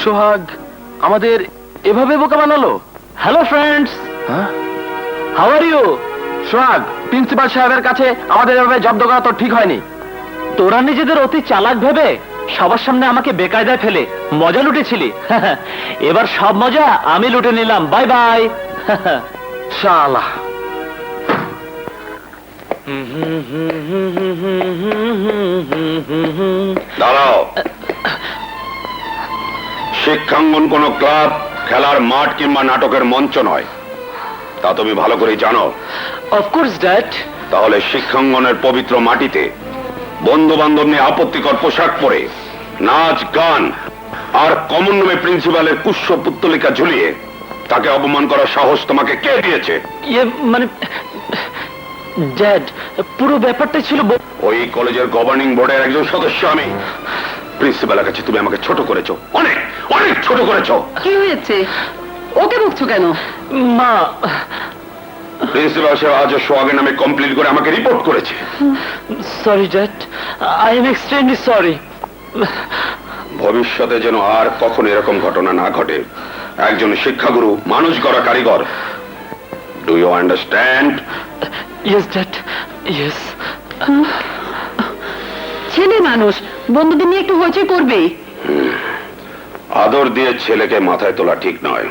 সোহাগ আমাদের এভাবে বোকা বানালো। Hello friends, how are you? Sohag, principal সাহেবের কাছে আমাদের এভাবে জব্দ করা তো ঠিক হয়নি। তোরা নিজেদের অতি চালাক ভেবে সবার সামনে আমাকে বেকায়দায় ফেলে মজা লুটেছিলি। এবার সব মজা আমি লুটে নিলাম। Bye bye. শালা। দাঁড়াও। শিক্ষাঙ্গন কোনো ক্লাব, খেলার মাঠ কিংবা নাটকের মঞ্চ নয়, তা তুমি ভালো করে জানো। Of course dad. তাহলে শিক্ষাঙ্গনের পবিত্র মাটিতে বন্ধু বান্ধব নিয়ে আপত্তিকর পোশাক পরে নাচ গান আর কমন রুমে প্রিন্সিপালের পুষ্য পুত্তলিকা ঝুলিয়ে তাকে অপমান করার সাহস তোমাকে কে দিয়েছে? মানে ড্যাড, পুরো ব্যাপারটা ছিল ওই কলেজের গভর্নিং বোর্ডের একজন সদস্য আমি। প্রিন্সিপালের কাছে তুমি আমাকে ছোট করেছো, অনেক অনেক ছোট করেছো। কি হয়েছে? ওকে বকছো কেন? মা, প্রিন্সিপাল সাহেব আজও সোহাগের নামে কমপ্লেন করে আমাকে রিপোর্ট করেছে। Sorry dad, I am extremely sorry. ভবিষ্যতে যেন আর কখনো এরকম ঘটনা না ঘটে। একজন শিক্ষাগুরু, মানুষ গড়া কারিগর। Do you understand? Yes dad, yes. ছেলে মানুষ, বন্ধুদের নিয়ে একটু হইচই করবেই। আদর দিয়ে ছেলেকে মাথায় তোলা ঠিক নয়,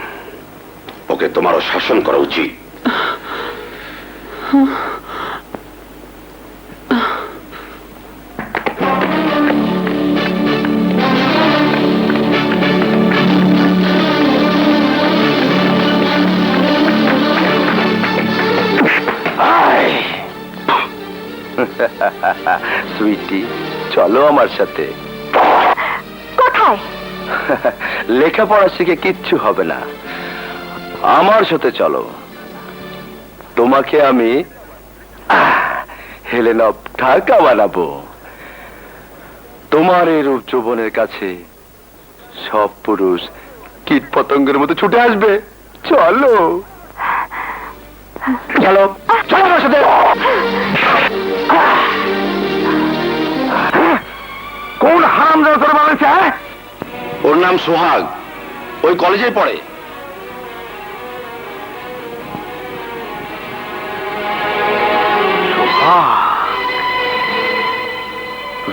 ওকে তোমারও শাসন করা উচিত। সুইটি, চলো আমার সাথে। কোথায়? লেখাপড়া শিখে কিচ্ছু হবে না, আমার সাথে চলো। তোমাকে আমি হেলেন অফ ঢাকা বানাবো। তোমার এই রূপ যৌবনের কাছে সব পুরুষ কীট পতঙ্গের মতো ছুটে আসবে। চলো চলো চলো আমার সাথে। কোন হারামজাদা তোর বানাইছে? ওর নাম সোহাগ, ওই কলেজে পড়ে।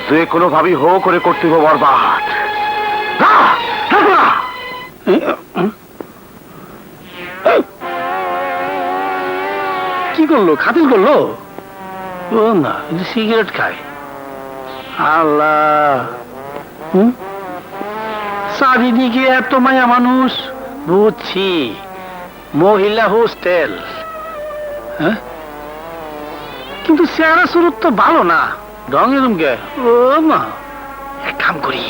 যে কোনো ভাবি হো করে করতে হবে বরবাদ। কি করলো? খাতির করলো? ও না, সিগারেট খায়। আল্লাহ, চারিদিকে এত মায়া মানুষ। বুঝছি, মহিলা হোস্টেল। কিন্তু চেহারা সুরত তো ভালো না, রঙের রঙে। ও মা, এক কাম করি,